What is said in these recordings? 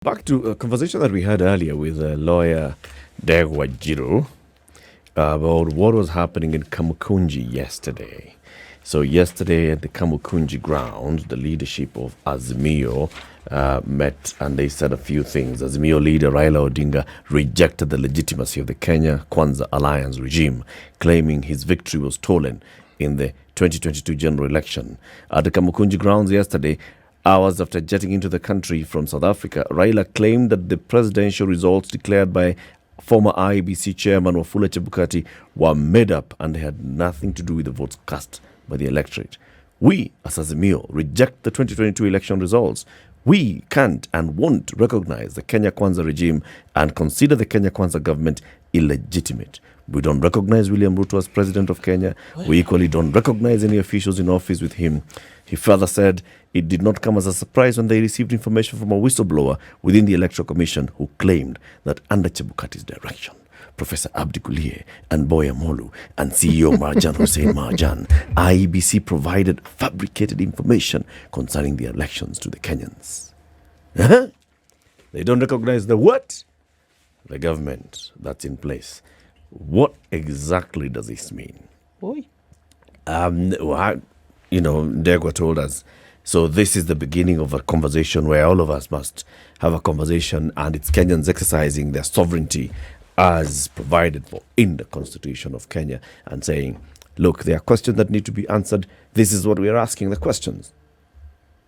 Back to a conversation that we had earlier with lawyer Degwa Jiro about what was happening in KAMUKUNJI yesterday. So yesterday at the KAMUKUNJI ground, the leadership of Azimio met and they said a few things. Azimio leader Raila Odinga rejected the legitimacy of the Kenya Kwanza Alliance regime, claiming his victory was stolen in the 2022 general election. At the KAMUKUNJI grounds yesterday, hours after jetting into the country from South Africa, Raila claimed that the presidential results declared by former IEBC chairman Wafula Chebukati were made up and they had nothing to do with the votes cast by the electorate. We, as Azimio, reject the 2022 election results. We can't and won't recognize the Kenya Kwanza regime and consider the Kenya Kwanza government illegitimate. We don't recognize William Ruto as president of Kenya. We equally don't recognize any officials in office with him. He further said it did not come as a surprise when they received information from a whistleblower within the Electoral Commission who claimed that under Chebukati's direction, Professor Abdi Kulie and Boya Molu and CEO Marjan Hussein Marjan, IEBC provided fabricated information concerning the elections to the Kenyans. They don't recognize the what? The government that's in place. What exactly does this mean? Boy. Degwa told us, so this is the beginning of a conversation where all of us must have a conversation, and it's Kenyans exercising their sovereignty as provided for in the Constitution of Kenya and saying, look, there are questions that need to be answered. This is what we are asking the questions.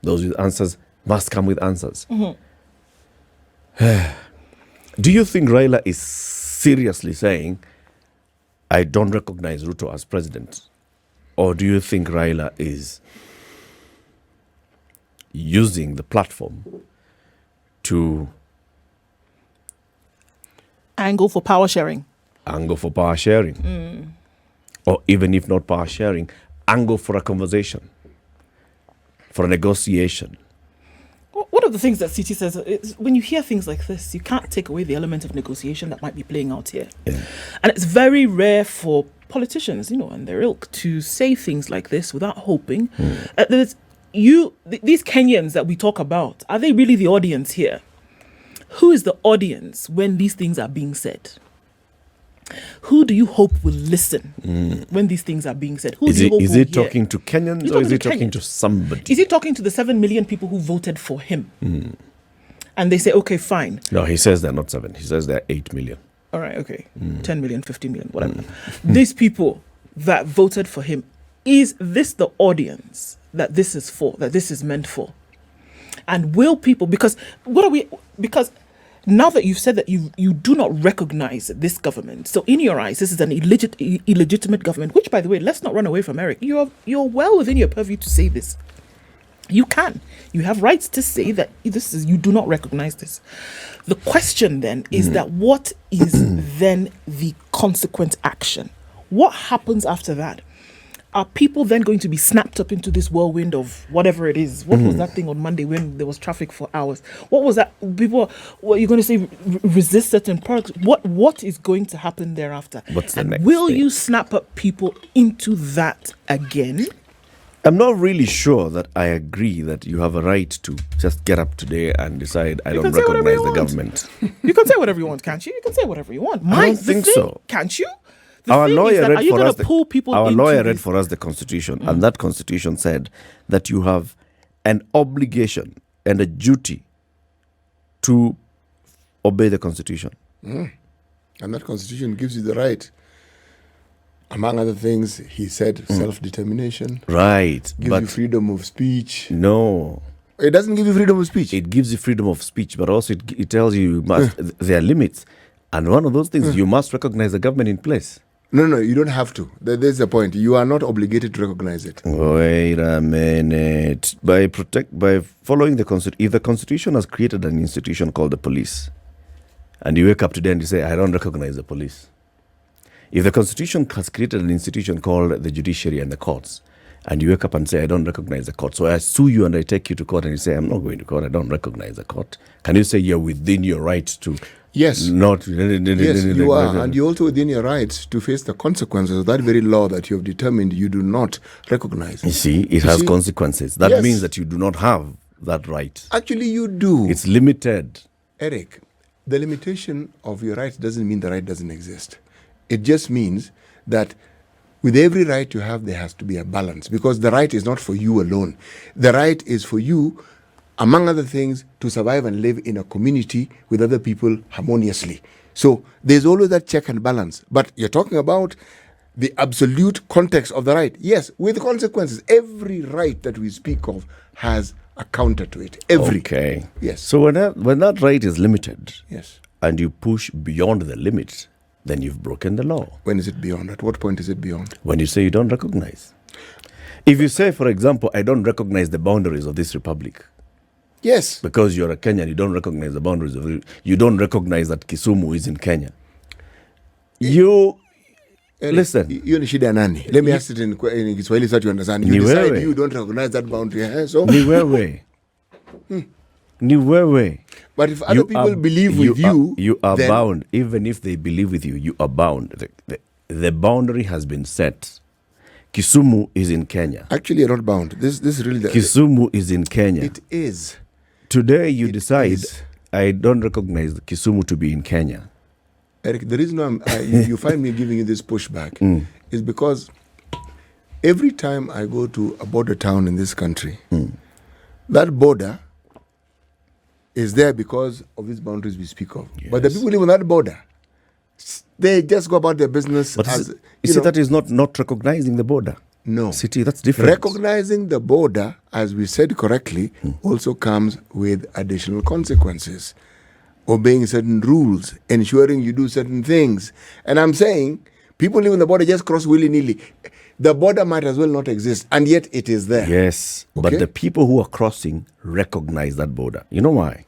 Those with answers must come with answers. Mm-hmm. Do you think Raila is seriously saying, I don't recognize Ruto as president? Or do you think Raila is using the platform to Angle for power sharing. Or even if not power sharing, angle for a conversation, for a negotiation? One of the things that CT says is when you hear things like this, you can't take away the element of negotiation that might be playing out here. Yeah. And it's very rare for politicians, and their ilk to say things like this without hoping. These Kenyans that we talk about, are they really the audience here? Who is the audience when these things are being said? Who do you hope will listen when these things are being said? Is he talking to Kenyans or is he talking to somebody? Is he talking to the 7 million people who voted for him? And they say, okay, fine. No, he says they're not 7. He says they're 8 million. All right, okay. 10 million, 50 million, whatever. These people that voted for him, is this the audience that this is for, that this is meant for? And will people, because now that you've said that you do not recognize this government, so in your eyes, this is an illegitimate government, which, by the way, let's not run away from Eric. You're well within your purview to say this. You can. You have rights to say that you do not recognize this. The question then is that what is then the consequent action? What happens after that? Are people then going to be snapped up into this whirlwind of whatever it is? What was that thing on Monday when there was traffic for hours? What was that? People, what you're going to say, resist certain products? What is going to happen thereafter? What's the next will thing? you snap up people into that again? I'm not really sure that I agree that you have a right to just get up today and decide I don't recognize the government. You can say whatever you want, can't you? You can say whatever you want. I don't think so. Can't you? Our lawyer read for us the Constitution, and that Constitution said that you have an obligation and a duty to obey the Constitution. And that Constitution gives you the right. Among other things, he said self-determination. Right. Gives you freedom of speech. No. It doesn't give you freedom of speech. It gives you freedom of speech, but also it tells you must, there are limits. And one of those things, you must recognize the government in place. No, you don't have to. There's the point. You are not obligated to recognize it. Wait a minute. By following the Constitution, if the Constitution has created an institution called the police, and you wake up today and you say, I don't recognize the police. If the Constitution has created an institution called the judiciary and the courts, and you wake up and say, I don't recognize the court, so I sue you and I take you to court and you say, I'm not going to court, I don't recognize the court. Can you say you're within your right to... Yes. Not. Yes, you are. And you're also within your rights to face the consequences of that very law that you have determined you do not recognize. You see, it has consequences. That means that you do not have that right. Actually, you do. It's limited. Eric, the limitation of your right doesn't mean the right doesn't exist. It just means that with every right you have, there has to be a balance, because the right is not for you alone. The right is for you, among other things, to survive and live in a community with other people harmoniously. So there's always that check and balance. But you're talking about the absolute context of the right. Yes, with consequences. Every right that we speak of has a counter to it. Every. Okay. Yes. So when that right is limited, Yes. and you push beyond the limit, then you've broken the law. When is it beyond? At what point is it beyond? When you say you don't recognize. If you say, for example, I don't recognize the boundaries of this republic, Yes. because you're a Kenyan, you don't recognize the boundaries of it, you don't recognize that Kisumu is in Kenya. You Eric, listen. Hiyo ni shida nani? Let me ask it in Kiswahili so that you understand. You Ni decide wewe. you don't recognize that boundary. So, Ni wewe. Ni wewe. but if other people believe with you, you are then bound. Even if they believe with you, you are bound. The boundary has been set. Kisumu is in Kenya. actually you're not bound. This is really the Kisumu is in Kenya. it is. Today you decide, is. I don't recognize Kisumu to be in Kenya. Eric, the reason you find me giving you this pushback is because every time I go to a border town in this country, that border is there because of these boundaries we speak of. But the Yes. people live on that border, they just go about their business But as you see, that is not recognizing the border. no. City, that's different. Recognizing the border, as we said correctly, also comes with additional consequences. Obeying certain rules, ensuring you do certain things. And I'm saying, people live on the border just cross willy-nilly. The border might as well not exist, and yet it is there. Yes, Okay. but the people who are crossing recognize that border. You know why?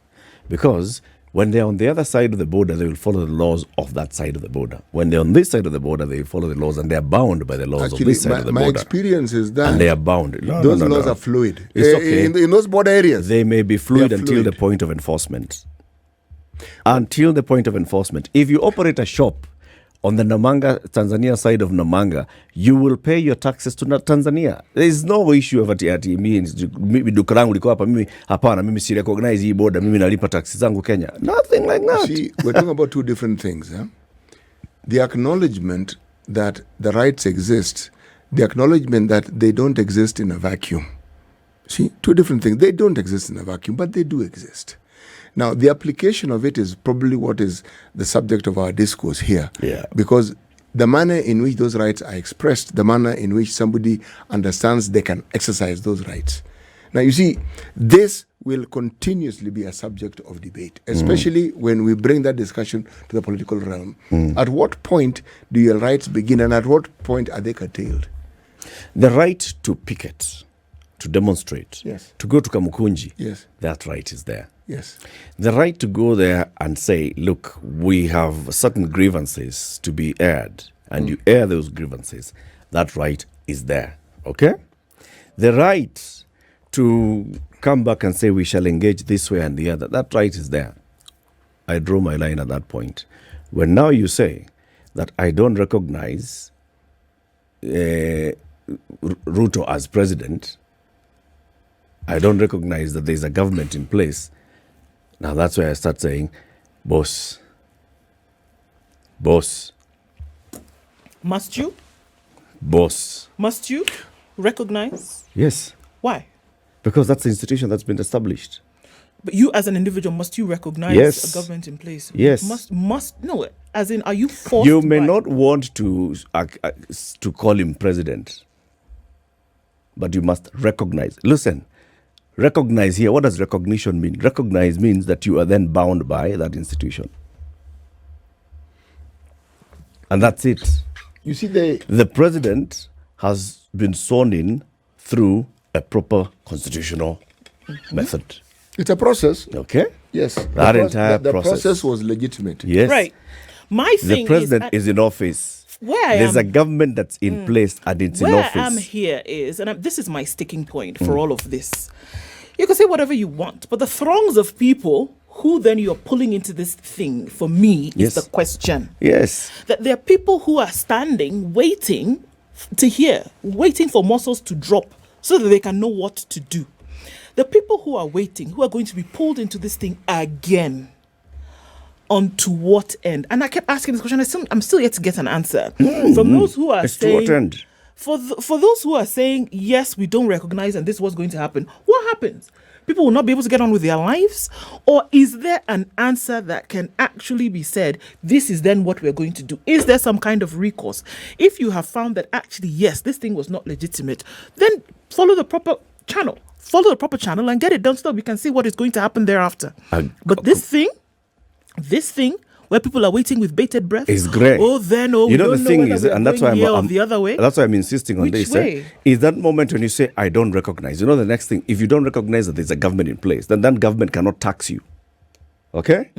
Because when they're on the other side of the border, they will follow the laws of that side of the border. When they're on this side of the border, they will follow the laws, and they're bound by the laws of Actually, this side of the my border. experience is that And they are bound. No, those no, no, laws no. are fluid. It's okay. In those border areas. They may be fluid They are until the fluid. point of enforcement. Until the point of enforcement. If you operate a shop on the Namanga, Tanzania side of Namanga, you will pay your taxes to Tanzania. There is no issue of ati mimi duka langu liko hapa, mimi hapana, mimi si recognize hii border, mimi nalipa taxes zangu Kenya. Nothing like that. See, we're talking about two different things. The acknowledgement that the rights exist, the acknowledgement that they don't exist in a vacuum. See, two different things. They don't exist in a vacuum, but they do exist. Now, the application of it is probably what is the subject of our discourse here. Yeah. Because the manner in which those rights are expressed, the manner in which somebody understands they can exercise those rights. Now, you see, this will continuously be a subject of debate, especially when we bring that discussion to the political realm. At what point do your rights begin, and at what point are they curtailed? The right to picket, to demonstrate, Yes. to go to KAMUKUNJI, Yes. that right is there. Yes. The right to go there and say, look, we have certain grievances to be aired, and you air those grievances, that right is there. Okay? The right to come back and say we shall engage this way and the other, that right is there. I draw my line at that point. When now you say that I don't recognize Ruto as president, I don't recognize that there's a government in place. Now that's where I start saying, boss. Must you? Boss. Must you recognize? Yes, Why? because that's the institution that's been established. But you, as an individual, must you recognize Yes. a government in place? Yes. Must no. As in, are you forced? You may by- not want to call him president, but you must recognize. Listen, recognize here. What does recognition mean? Recognize means that you are then bound by that institution. And that's it. You see, The president has been sworn in through a proper constitutional method. it's a process. Okay? Yes. That entire the process. process was legitimate. Yes. Right. My The thing president is, is in office. where I There's am, a government that's in place and it's in where office. I'm here is, and this is my sticking point for all of this. You can say whatever you want, but the throngs of people who then you're pulling into this thing, for me, Yes. is the question. Yes. That there are people who are standing, waiting to hear, waiting for muscles to drop so that they can know what to do. The people who are waiting, who are going to be pulled into this thing again, On to what end? And I kept asking this question. I'm still yet to get an answer from those who are saying. To what end? For those who are saying, yes, we don't recognize and this was going to happen, what happens? People will not be able to get on with their lives? Or is there an answer that can actually be said, this is then what we're going to do? Is there some kind of recourse? If you have found that actually, yes, this thing was not legitimate, then follow the proper channel. Follow the proper channel and get it done so that we can see what is going to happen thereafter. But this thing, where people are waiting with bated breath, is great. You know, the thing is, and that's why I'm the other way. That's why I'm insisting on Which this. way? Is that moment when you say, I don't recognize. You know, the next thing, if you don't recognize that there's a government in place, then that government cannot tax you. Okay?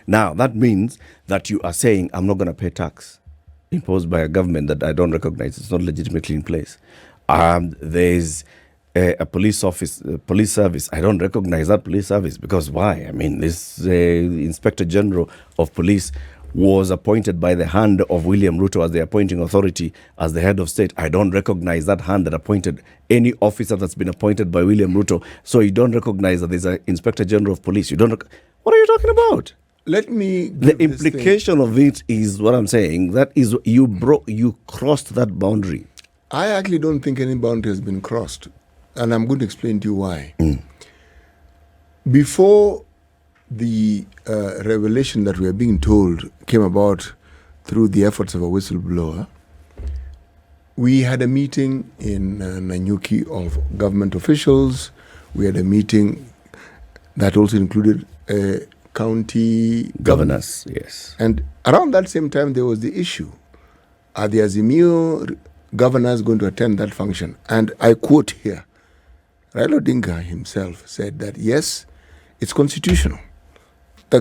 Now, that means that you are saying, I'm not going to pay tax imposed by a government that I don't recognize. It's not legitimately in place. There's a police service. I don't recognize that police service because why? I mean, this Inspector General of Police was appointed by the hand of William Ruto as the appointing authority, as the head of state. I don't recognize that hand that appointed any officer that's been appointed by William Ruto. So you don't recognize that there's an Inspector General of Police. You don't. What are you talking about? Let me. The implication of it is what I'm saying. That is, you crossed that boundary. I actually don't think any boundary has been crossed. And I'm going to explain to you why. Before the revelation that we are being told came about through the efforts of a whistleblower, we had a meeting in Nanyuki of government officials. We had a meeting that also included county Governors, yes. And around that same time, there was the issue. Are the Azimio governors going to attend that function? And I quote here, Raila Odinga himself said that, yes, it's constitutional. The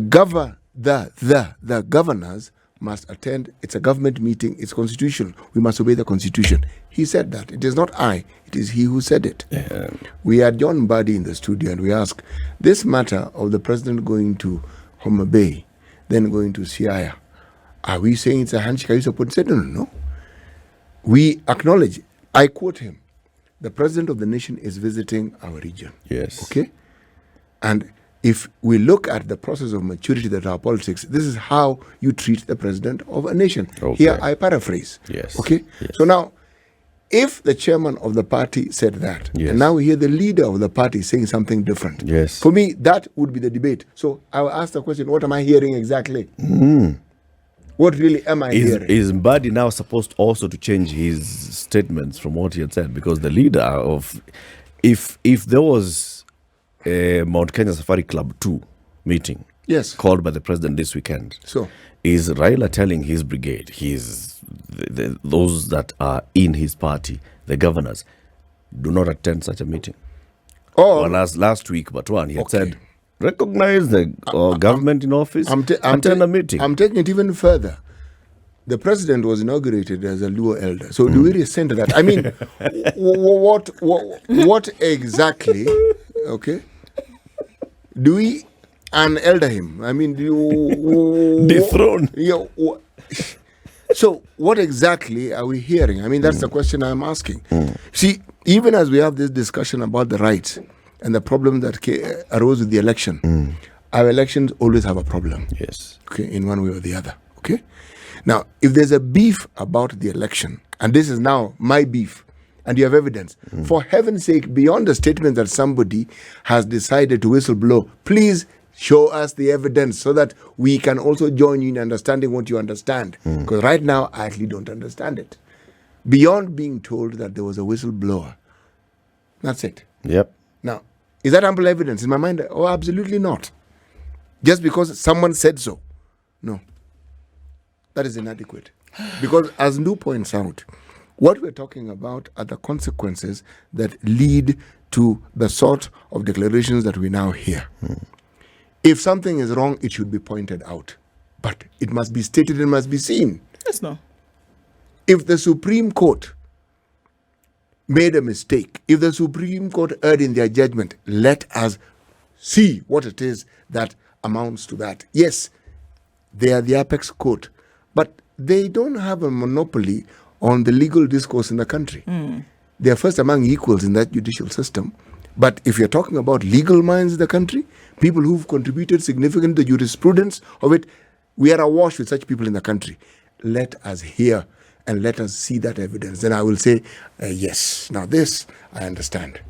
governors must attend. It's a government meeting. It's constitutional. We must obey the constitution. He said that. It is not I. It is he who said it. Yeah. We had John Buddy in the studio and we asked, this matter of the president going to Homa Bay, then going to Siaya, are we saying it's a handshake? Are you supposed to say, no. We acknowledge, I quote him, the president of the nation is visiting our region. Yes. Okay? And if we look at the process of maturity that our politics, this is how you treat the president of a nation. Okay. Here I paraphrase. Yes. Okay? Yes. So now, if the chairman of the party said that, yes. and now we hear the leader of the party saying something different, yes. For me, that would be the debate. So I will ask the question, what am I hearing exactly? What really am I hearing? Is Mbadi now supposed also to change his statements from what he had said? Because the leader of, if there was a Mount Kenya Safari Club 2 meeting, yes, called by the president this weekend, so is Raila telling his brigade, those that are in his party, the governors, do not attend such a meeting? Or last week, but one, he had said, recognize the government in office, attend a meeting. I'm taking it even further. The president was inaugurated as a Luo elder. So do we rescind that? I mean, what exactly, okay, do we unelder him? I mean, do you... Dethrone. So what exactly are we hearing? I mean, that's the question I'm asking. See, even as we have this discussion about the rights and the problem that arose with the election, our elections always have a problem. Yes. Okay, in one way or the other. Okay? Now, if there's a beef about the election, and this is now my beef, and you have evidence, for heaven's sake, beyond the statement that somebody has decided to whistleblow, please show us the evidence so that we can also join you in understanding what you understand. Because right now, I actually don't understand it. Beyond being told that there was a whistleblower. That's it. Yep. Now, is that ample evidence? In my mind, oh, absolutely not. Just because someone said so. No. That is inadequate. Because as Ndu points out, what we're talking about are the consequences that lead to the sort of declarations that we now hear. If something is wrong, it should be pointed out. But it must be stated and must be seen. Yes, no. If the Supreme Court made a mistake, if the Supreme Court erred in their judgment, let us see what it is that amounts to that. Yes, they are the apex court, but they don't have a monopoly on the legal discourse in the country. They are first among equals in that judicial system, But if you're talking about legal minds in the country, people who've contributed significant to the jurisprudence of it, we are awash with such people in the country. Let us hear and let us see that evidence. Then I will say, yes, now this I understand.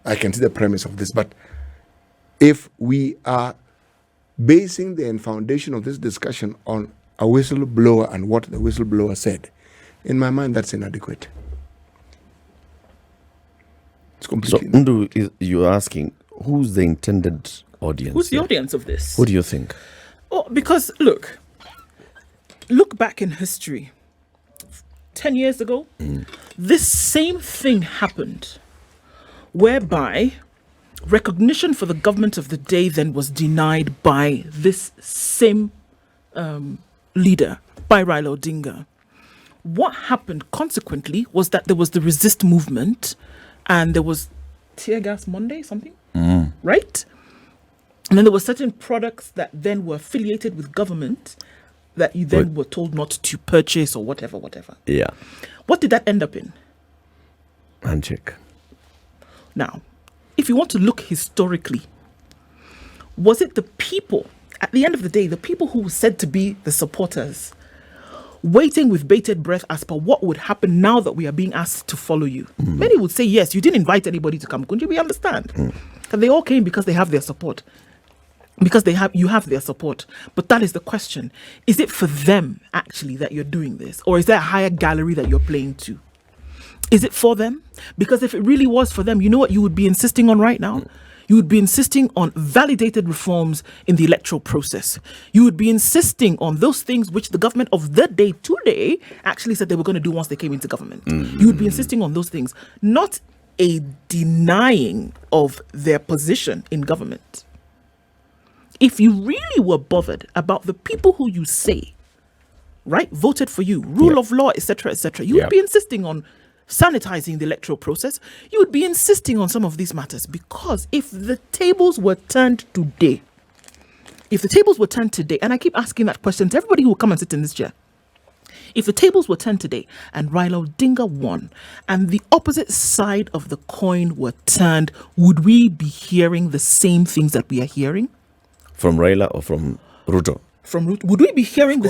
I can see the premise of this. But if we are basing the foundation of this discussion on a whistleblower and what the whistleblower said, in my mind, that's inadequate. It's completely. So, Ndu, you're asking who's the intended audience? Who's the here? audience of this? What do you think? Oh, because look back in history. 10 years ago, this same thing happened, whereby recognition for the government of the day then was denied by this same leader, by Raila Odinga. What happened consequently was that there was the resist movement and there was tear gas Monday, something, right? And then there were certain products that then were affiliated with government that you then were told not to purchase or whatever. Yeah. What did that end up in? Handshake. Now, if you want to look historically, was it the people, at the end of the day, the people who were said to be the supporters, waiting with bated breath as per what would happen now that we are being asked to follow you? Many would say, yes, you didn't invite anybody to KAMUKUNJI, we understand. And they all came because they have their support. Because you have their support. But that is the question. Is it for them, actually, that you're doing this? Or is there a higher gallery that you're playing to? Is it for them? Because if it really was for them, you know what you would be insisting on right now? You would be insisting on validated reforms in the electoral process. You would be insisting on those things which the government of the day today actually said they were going to do once they came into government. You would be insisting on those things, not a denying of their position in government. If you really were bothered about the people who you say, right, voted for you, rule of law, etc., you would be insisting on sanitizing the electoral process. You would be insisting on some of these matters, because if the tables were turned today, and I keep asking that question to everybody who will come and sit in this chair, if the tables were turned today and Raila Odinga won and the opposite side of the coin were turned, would we be hearing the same things that we are hearing? From Raila or from Ruto? From Ruto. Would we be hearing the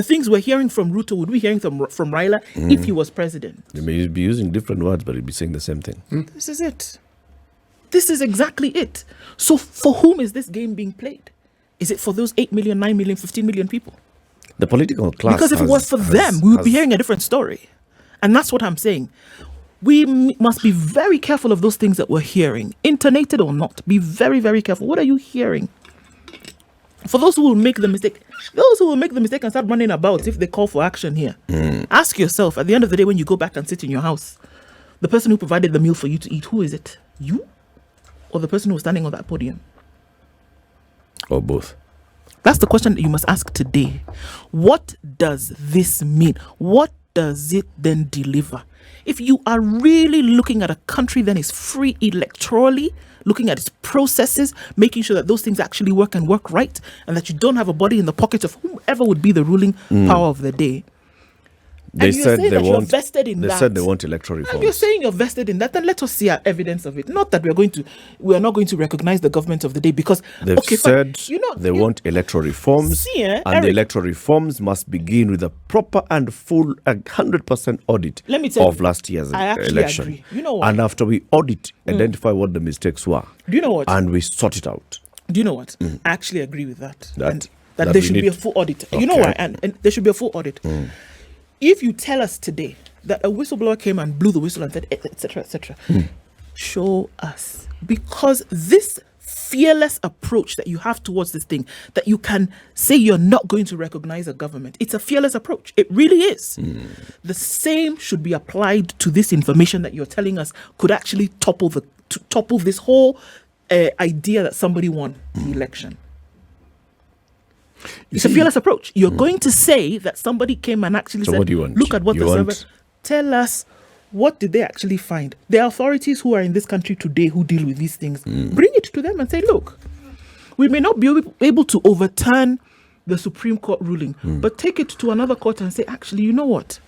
things we're hearing from Ruto? Would we be hearing from Raila if he was president? They may be using different words, but he'd be saying the same thing. This is it. This is exactly it. So for whom is this game being played? Is it for those 8 million, 9 million, 15 million people? The political class. Because if it was for them, we would be hearing a different story. And that's what I'm saying. We must be very careful of those things that we're hearing, intonated or not. Be very, very careful. What are you hearing? For those who will make the mistake, and start running about if they call for action here, ask yourself, at the end of the day, when you go back and sit in your house, the person who provided the meal for you to eat, who is it? You? Or the person who was standing on that podium? Or both. That's the question that you must ask today. What does this mean? What does it then deliver? If you are really looking at a country that is free electorally, looking at its processes, making sure that those things actually work and work right, and that you don't have a body in the pocket of whoever would be the ruling power of the day. They said they want. They said they want electoral reforms. And you're saying you're vested in that, then let us see our evidence of it. Not that we are not going to recognize the government of the day because they've said they want electoral reforms, and Eric, the electoral reforms must begin with a proper and full 100% audit of last year's election. Agree. You know what? And after we audit, identify what the mistakes were. Do you know what? And we sort it out. Do you know what? I actually agree with that. That there should be a full audit. Okay. You know why? And there should be a full audit. If you tell us today that a whistleblower came and blew the whistle and said, etc., show us. Because this fearless approach that you have towards this thing, that you can say you're not going to recognize a government, it's a fearless approach. It really is. The same should be applied to this information that you're telling us could actually topple this whole idea that somebody won the election. It's a fearless approach. You're going to say that somebody came and actually said, look at what the server... Tell us, what did they actually find? The authorities who are in this country today who deal with these things, bring it to them and say, look, we may not be able to overturn the Supreme Court ruling, but take it to another court and say, actually, you know what?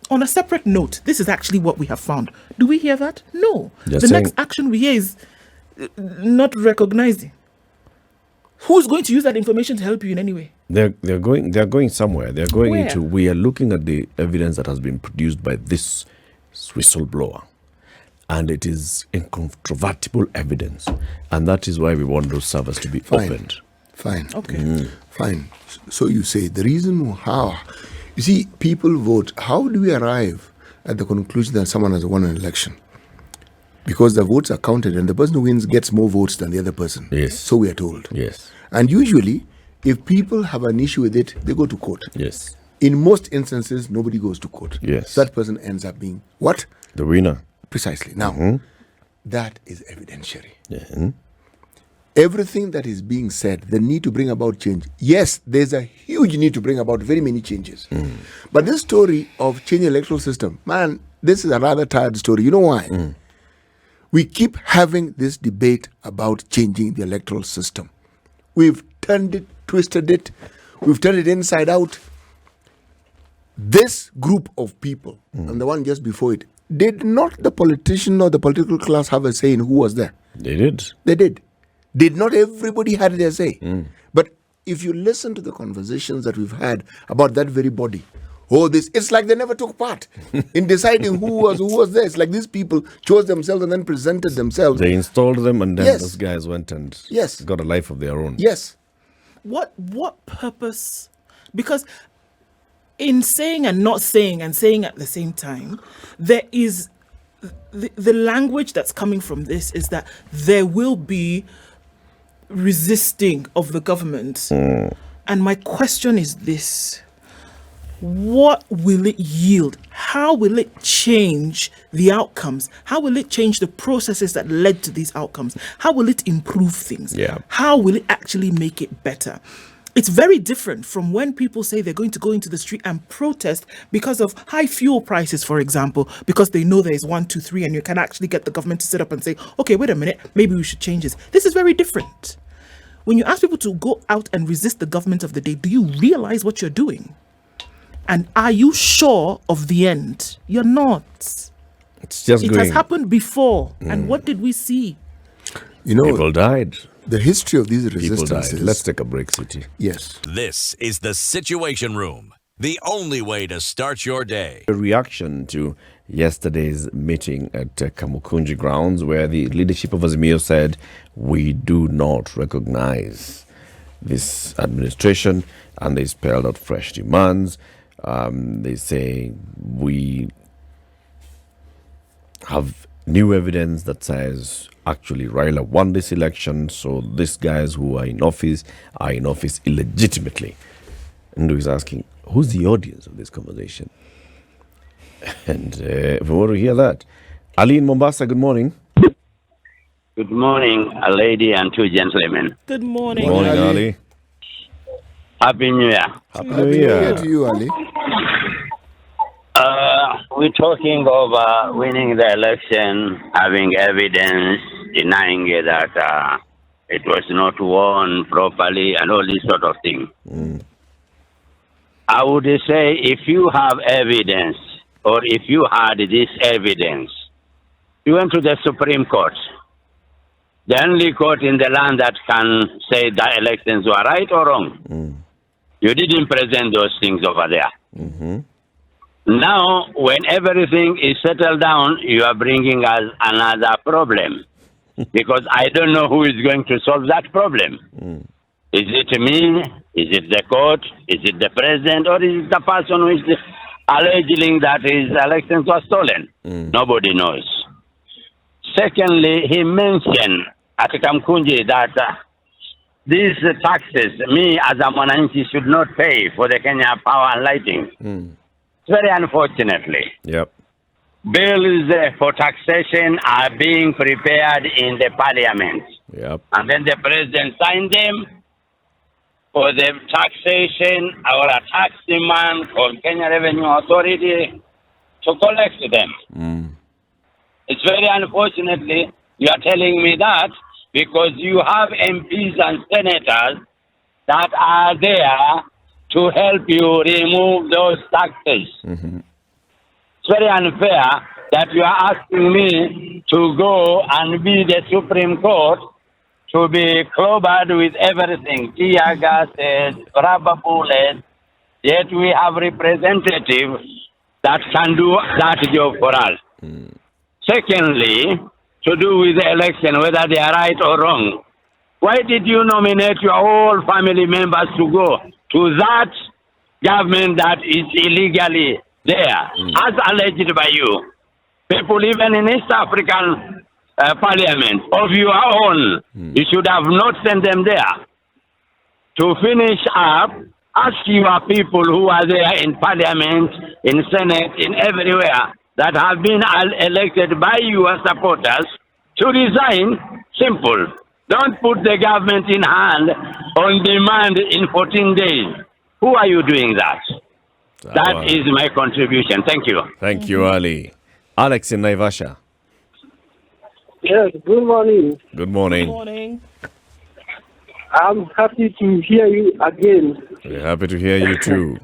On a separate note, this is actually what we have found. Do we hear that? No. The next action we hear is not recognizing? Who's going to use that information to help you in any way? They're going somewhere. They're going Where? into. We are looking at the evidence that has been produced by this whistleblower, and it is incontrovertible evidence, and that is why we want those servers to be opened. Fine. Okay. Fine. So you say the reason how, you see, people vote. How do we arrive at the conclusion that someone has won an election? Because the votes are counted and the person who wins gets more votes than the other person. Yes. So we are told. Yes. And usually, if people have an issue with it, they go to court. Yes. In most instances, nobody goes to court. Yes. That person ends up being what? The winner. Precisely. Now, that is evidentiary. Yeah. Everything that is being said, the need to bring about change. Yes, there's a huge need to bring about very many changes. But this story of changing the electoral system, man, this is a rather tired story. You know why? We keep having this debate about changing the electoral system. We've turned it, twisted it, we've turned it inside out. This group of people, and the one just before it, did not the politician or the political class have a say in who was there? They did. They did. Did not everybody had their say? But if you listen to the conversations that we've had about that very body, it's like they never took part in deciding who was there. It's like these people chose themselves and then presented themselves. They installed them, and then Yes. those guys went and Yes. got a life of their own. Yes. What purpose? Because in saying and not saying and saying at the same time, there is the language that's coming from this is that there will be resisting of the government. And my question is this: what will it yield? How will it change the outcomes? How will it change the processes that led to these outcomes? How will it improve things? Yeah. How will it actually make it better? It's very different from when people say they're going to go into the street and protest because of high fuel prices, for example, because they know there is 1, 2, 3, and you can actually get the government to sit up and say, okay, wait a minute, maybe we should change this. This is very different. When you ask people to go out and resist the government of the day, do you realize what you're doing? And are you sure of the end? You're not. It's just It going. has happened before. And what did we see? You know, People died. the history of these People died. resistances. Let's take a break, City. Yes. This is the Situation Room, the only way to start your day. A reaction to yesterday's meeting at KAMUKUNJI grounds, where the leadership of Azimio said, we do not recognize this administration, and they spelled out fresh demands. They say we have new evidence that says actually Raila won this election, so these guys who are in office illegitimately. And he's asking, who's the audience of this conversation? And if we want to hear that, Ali in Mombasa, good morning. Good morning, a lady and two gentlemen. Good morning. Good morning, Ali. Ali. Happy New Year. Happy Happy New New Year Year. to you, Ali. We're talking of winning the election, having evidence, denying that it was not won properly, and all this sort of thing. I would say if you have evidence, or if you had this evidence, you went to the Supreme Court, the only court in the land that can say that elections were right or wrong. You didn't present those things over there. Now, when everything is settled down, you are bringing us another problem. Because I don't know who is going to solve that problem. Is it me? Is it the court? Is it the president? Or is it the person who is alleging that his elections were stolen? Nobody knows. Secondly, he mentioned at KAMUKUNJI that these taxes, me as a Mwananchi should not pay for the Kenya Power and Lighting. Very unfortunately. Yep. Bills for taxation are being prepared in the parliament. Yep. And then the president signed them for the taxation or a tax demand from Kenya Revenue Authority to collect them. It's very unfortunately you are telling me that because you have MPs and senators that are there to help you remove those taxes. It's very unfair that you are asking me to go and be the Supreme Court, to be clobbered with everything, tear gases, rubber bullets, yet we have representatives that can do that job for us. Secondly, to do with the election, whether they are right or wrong. Why did you nominate your whole family members to go to that government that is illegally there, as alleged by you? People even in East African parliament of your own, you should have not sent them there. To finish up, ask your people who are there in parliament, in Senate, in everywhere, that have been elected by your supporters to resign. Simple. Don't put the government in hand on demand in 14 days. Who are you doing that? That is my contribution. Thank you. Thank you, Ali. Alex in Naivasha. Yes, good morning. Good morning. Good morning. I'm happy to hear you again. We're happy to hear you too.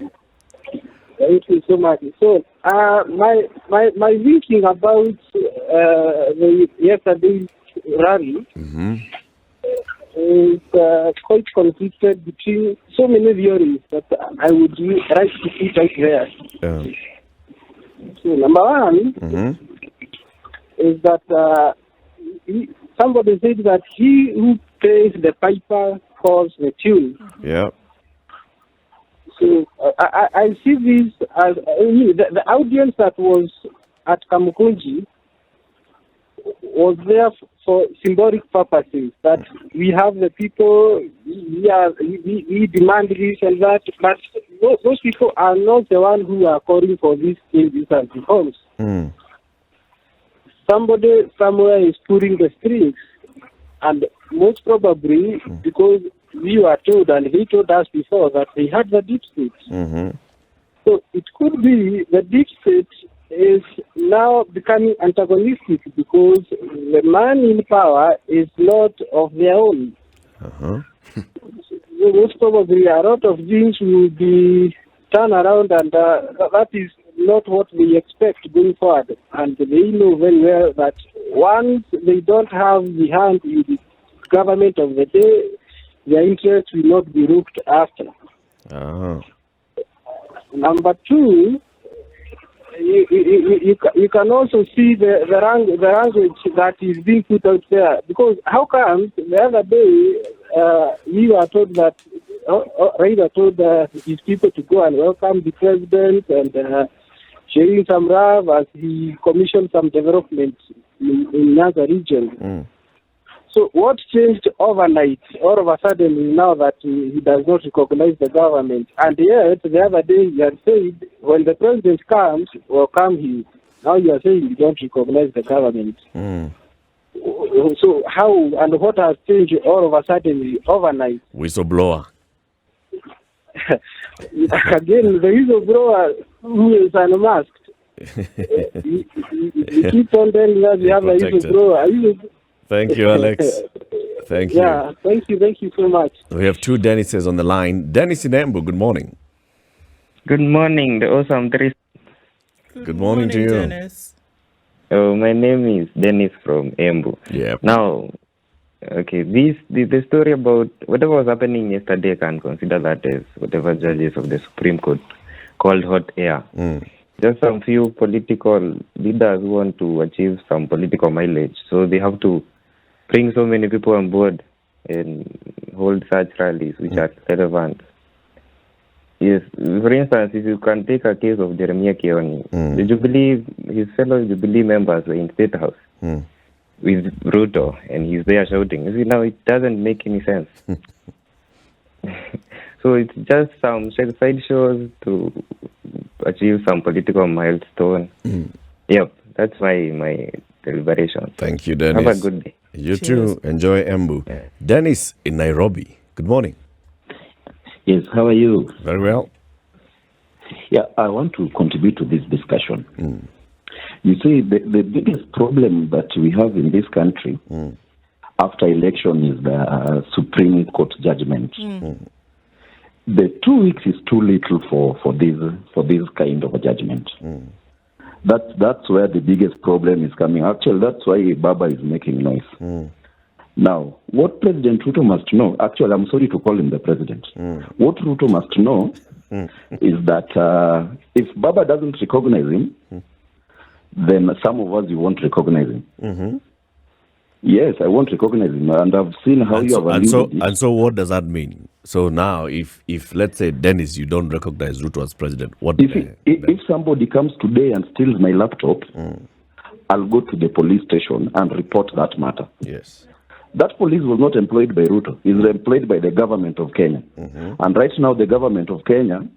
Thank you so much. So, my thinking about the yesterday's rally is quite conflicted between so many theories that I would like to put out there. So, number one is that somebody said that he who pays the piper calls the tune. Yeah. So I see this as the audience that was at KAMUKUNJI was there for symbolic purposes, that we have the people, we demand this and that, but those people are not the ones who are calling for these changes and reforms. Somebody somewhere is pulling the strings, and most probably because we were told, and he told us before, that they had the deep state. So it could be the deep state is now becoming antagonistic because the man in power is not of their own. So most probably a lot of things will be turned around, and that is not what we expect going forward. And they know very well that once they don't have the hand in the government of the day, their interests will not be looked after. Number two, you can also see the language that is being put out there. Because how come the other day we were told that Raila told his people to go and welcome the president and sharing some love as he commissioned some development in Nyanza region. So what changed overnight, all of a sudden, is now that he does not recognize the government? And yet, the other day, he had said, when the president comes, welcome him. Now you are saying you don't recognize the government. So how and what has changed all of a sudden overnight? Whistleblower. Again, the whistleblower who is unmasked. You keep on telling us you have a whistleblower. Thank you, Alex. Thank you. Yeah, thank you so much. We have two Dennises on the line. Dennis in Embu, good morning. Good morning, the awesome three. Good morning to you. Dennis. My name is Dennis from Embu. Yeah. Now, okay, the story about whatever was happening yesterday, I can consider that as whatever judges of the Supreme Court called hot air. Just some few political leaders who want to achieve some political mileage, so they have to bring so many people on board and hold such rallies which are relevant. Yes, for instance, if you can take a case of Jeremiah Kioni, the Jubilee, his fellow Jubilee members were in State House with Ruto, and he's there shouting. You see, now it doesn't make any sense. So it's just some side shows to achieve some political milestone. Yep, that's my deliberation. Thank you, Dennis. Have a good day. You too. Enjoy Embu. Dennis in Nairobi. Good morning. Yes, how are you? Very well. Yeah, I want to contribute to this discussion. You see, the biggest problem that we have in this country after election is the Supreme Court judgment. The 2 weeks is too little for this kind of a judgment. That's where the biggest problem is coming. Actually, that's why Baba is making noise. Now, what President Ruto must know, actually, I'm sorry to call him the president. What Ruto must know is that if Baba doesn't recognize him, then some of us, you won't recognize him. Yes, I won't recognize him. And I've seen how you have alluded it. And so what does that mean? So now, if let's say, Dennis, you don't recognize Ruto as president, what? If somebody comes today and steals my laptop, I'll go to the police station and report that matter. Yes. That police was not employed by Ruto. It's employed by the government of Kenya. And right now, the government of Kenya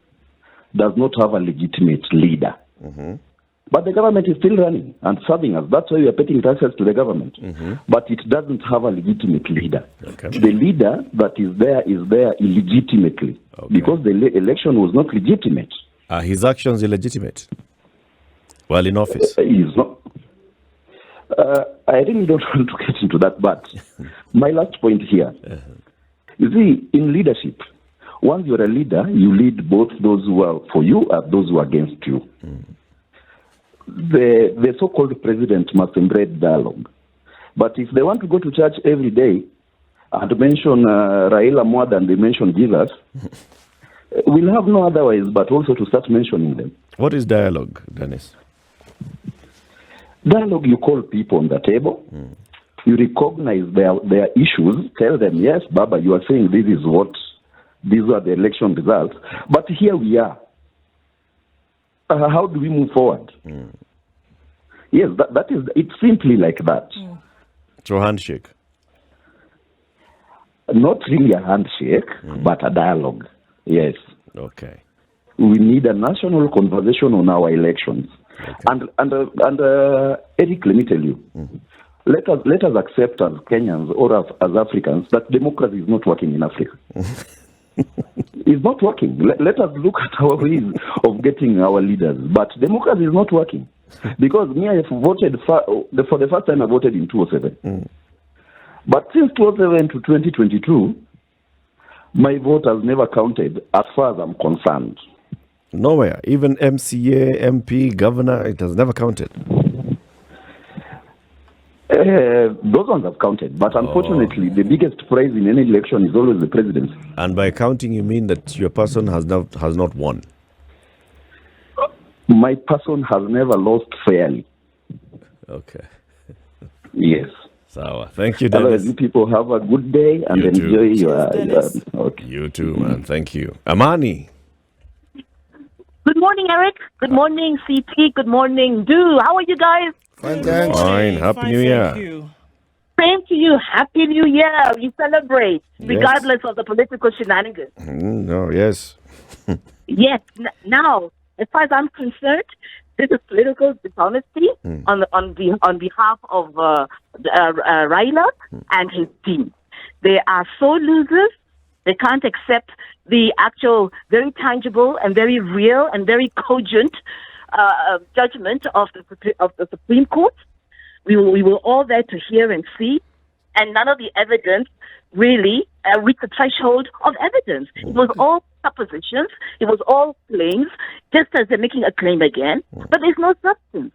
does not have a legitimate leader. But the government is still running and serving us. That's why we are paying taxes to the government. But it doesn't have a legitimate leader. The leader that is there illegitimately because the election was not legitimate. His actions illegitimate while in office? He's not. I really don't want to get into that, but my last point here. You see, in leadership, once you're a leader, you lead both those who are for you and those who are against you. The so-called president must embrace dialogue. But if they want to go to church every day and mention Raila more than they mention Jesus, we'll have no otherwise but also to start mentioning them. What is dialogue, Dennis? Dialogue, you call people on the table. You recognize their issues. Tell them, yes, Baba, you are saying these are the election results. But here we are. How do we move forward? Yes, that is. It's simply like that. So handshake. Not really a handshake, but a dialogue. Yes. Okay. We need a national conversation on our elections. And Eric, let me tell you, let us accept as Kenyans or as Africans that democracy is not working in Africa. It's not working. Let us look at our ways of getting our leaders. But democracy is not working. Because me, I have voted for the first time I voted in 2007. But since 2007 to 2022, my vote has never counted as far as I'm concerned. Nowhere. Even MCA, MP, governor, it has never counted. Those ones have counted. But unfortunately, the biggest prize in any election is always the presidency. And by counting, you mean that your person has not won? My person has never lost fairly. Okay. Yes. So, thank you, Dennis. You people have a good day and enjoy your... Okay. You too, man. Thank you. Amani. Good morning, Eric. Good morning, CP. Good morning, Du. How are you guys? Fine, thanks. Fine. Happy New Year. Same to you. Happy New Year. We celebrate, regardless of the political shenanigans. Yes. Yes. Now, as far as I'm concerned, this is political dishonesty on behalf of Raila and his team. They are so losers. They can't accept the actual, very tangible and very real and very cogent judgment of the Supreme Court. We were all there to hear and see, and none of the evidence really reached the threshold of evidence. It was all suppositions. It was all claims, just as they're making a claim again, but there's no substance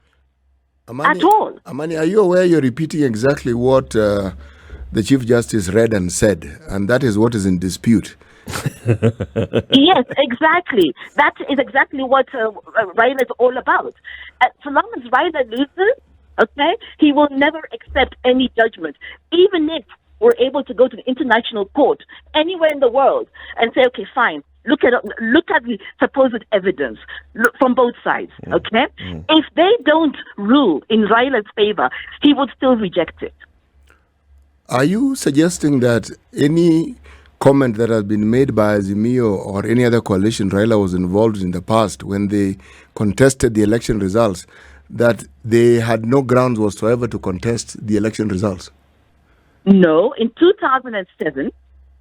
at all. Amani, are you aware you're repeating exactly what the Chief Justice read and said, and that is what is in dispute? Yes, exactly. That is exactly what Raila is all about. So long as Raila loses, okay, he will never accept any judgment, even if we're able to go to the international court anywhere in the world and say, okay, fine, look at the supposed evidence from both sides, okay? If they don't rule in Raila's favor, he would still reject it. Are you suggesting that any comment that has been made by Azimio or any other coalition Raila was involved in the past when they contested the election results, that they had no grounds whatsoever to contest the election results? No, in 2007,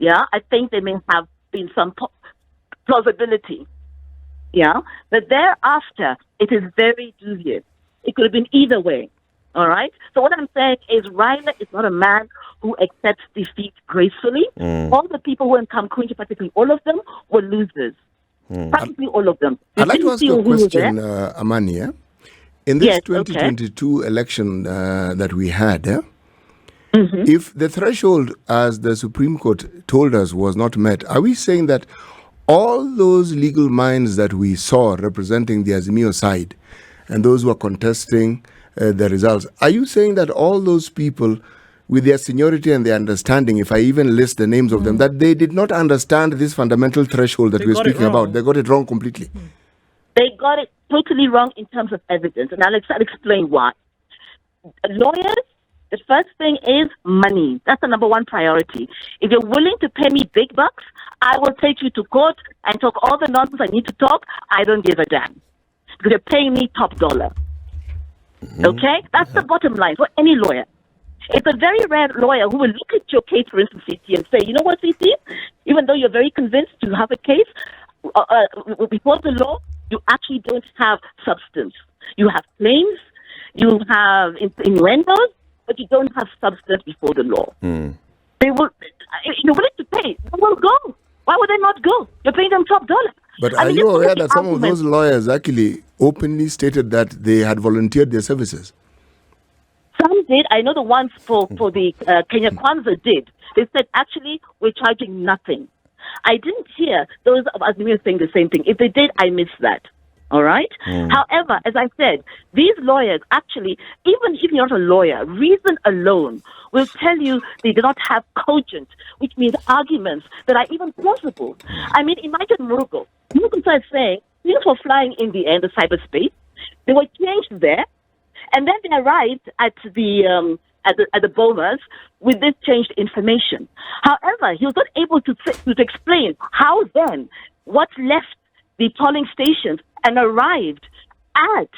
I think there may have been some plausibility, but thereafter, it is very dubious. It could have been either way, all right? So what I'm saying is Raila is not a man who accepts defeat gracefully. All the people who in KAMUKUNJI, practically all of them, were losers. Practically all of them. I'd like to ask you a question, Amani. In this Yes, 2022 election that we had, if the threshold, as the Supreme Court told us, was not met, are we saying that all those legal minds that we saw representing the Azimio side and those who are contesting the results, are you saying that all those people, with their seniority and their understanding, if I even list the names of them, that they did not understand this fundamental threshold that we're speaking about? They got it wrong completely. They got it totally wrong in terms of evidence, and I'll explain why. Lawyers, the first thing is money. That's the number one priority. If you're willing to pay me big bucks, I will take you to court and talk all the nonsense I need to talk. I don't give a damn. Because you're paying me top dollar. Okay? That's the bottom line for any lawyer. It's a very rare lawyer who will look at your case, for instance, CT, and say, you know what, CT? Even though you're very convinced to have a case, before the law, you actually don't have substance. You have claims, you have innuendos, but you don't have substance before the law. They will, you're willing to pay, they will go. Why would they not go? You're paying them top dollar. But are you aware that some of those lawyers actually openly stated that they had volunteered their services? Some did. I know the ones for the Kenya Kwanza did. They said, actually, we're charging nothing. I didn't hear those of Azimio saying the same thing. If they did, I missed that. All right? However, as I said, these lawyers actually, even if you're not a lawyer, reason alone will tell you they do not have cogent, which means arguments that are even plausible. I mean, imagine Murugo. Murugo started saying, things were flying in the air, the cyberspace. They were changed there. And then they arrived at the Bomas with this changed information. However, he was not able to explain how then what left the polling stations and arrived at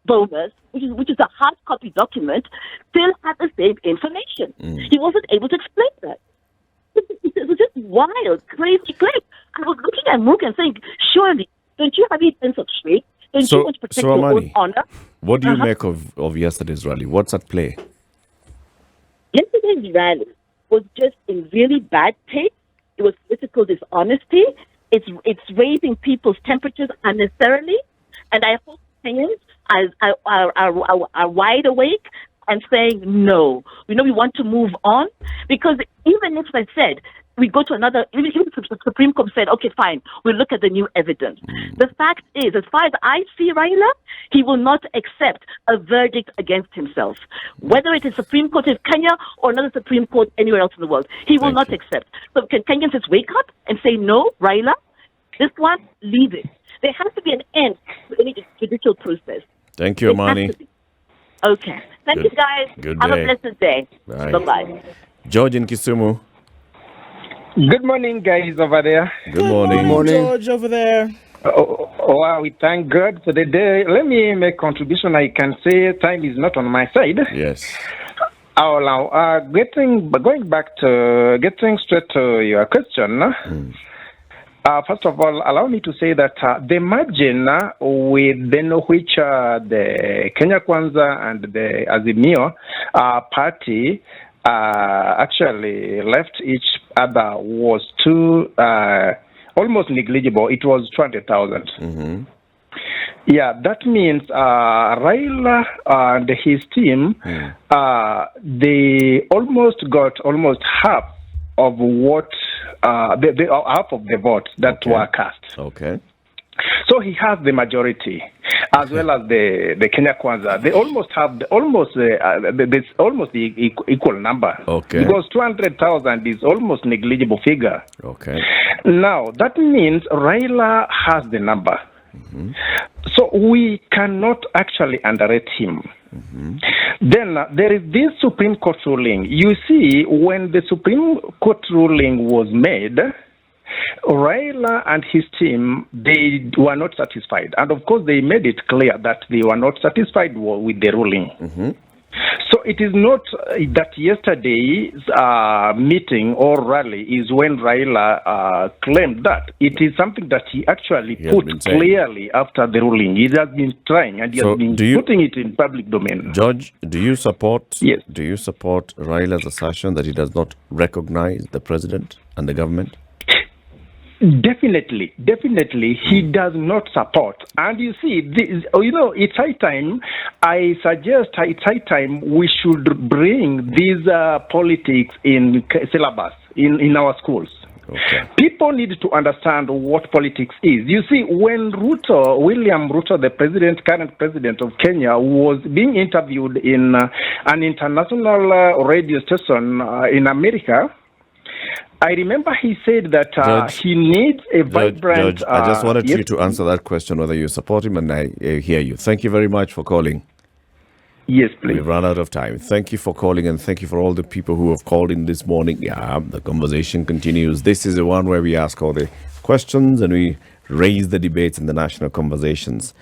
Bomas, which is a hard copy document, still had the same information. He wasn't able to explain that. It was just wild, crazy. I was looking at Mook and saying, surely, don't you have a sense of strength? Don't you want to protect your own honor? What do you make of yesterday's rally? What's at play? Yesterday's rally was just in really bad taste. It was political dishonesty. It's raising people's temperatures unnecessarily. And I hope Kenyans are wide awake and saying, no, we want to move on. Because even if I said, we go to another, even if the Supreme Court said, okay, fine, we'll look at the new evidence. The fact is, as far as I see Raila, he will not accept a verdict against himself. Whether it is Supreme Court in Kenya or another Supreme Court anywhere else in the world, he will not accept. So can Kenyans just wake up and say, no, Raila, this one, leave it. There has to be an end to any judicial process. Thank you, Amani. Okay. Thank you, guys. Good Have day. a blessed day. Bye. Bye-bye. George in Kisumu. Good morning, guys over there. Good morning. George over there. Wow, we thank God for the day. Let me make contribution. I can say time is not on my side. Yes. Getting straight to your question. First of all, allow me to say that the margin within which the Kenya Kwanza and the Azimio party actually left each other was almost negligible. It was 200,000. Yeah, that means Raila and his team, they got almost half of what half of the votes that were cast. Okay. So he has the majority, as well as the Kenya Kwanza. They almost have the equal number. Okay. Because 200,000 is almost negligible figure. Okay. Now that means Raila has the number. So we cannot actually underrate him. Then there is this Supreme Court ruling. You see, when the Supreme Court ruling was made, Raila and his team, they were not satisfied. And of course, they made it clear that they were not satisfied with the ruling. So it is not that yesterday's meeting or rally is when Raila claimed that. It is something that he actually put clearly after the ruling. He has been trying and he has been putting it in public domain. George, do you support Yes. Do you support Raila's assertion that he does not recognize the president and the government? Definitely, he does not support. And you see, it's high time. I suggest it's high time we should bring these politics in syllabus in our schools. Okay. People need to understand what politics is. You see, when William Ruto, the current president of Kenya, was being interviewed in an international radio station in America, I remember he said that he needs a vibrant... Judge, I just wanted you to answer that question, whether you support him, and I hear you. Thank you very much for calling. Yes, please. We've run out of time. Thank you for calling, and thank you for all the people who have called in this morning. Yeah, the conversation continues. This is the one where we ask all the questions and we raise the debates in the national conversations.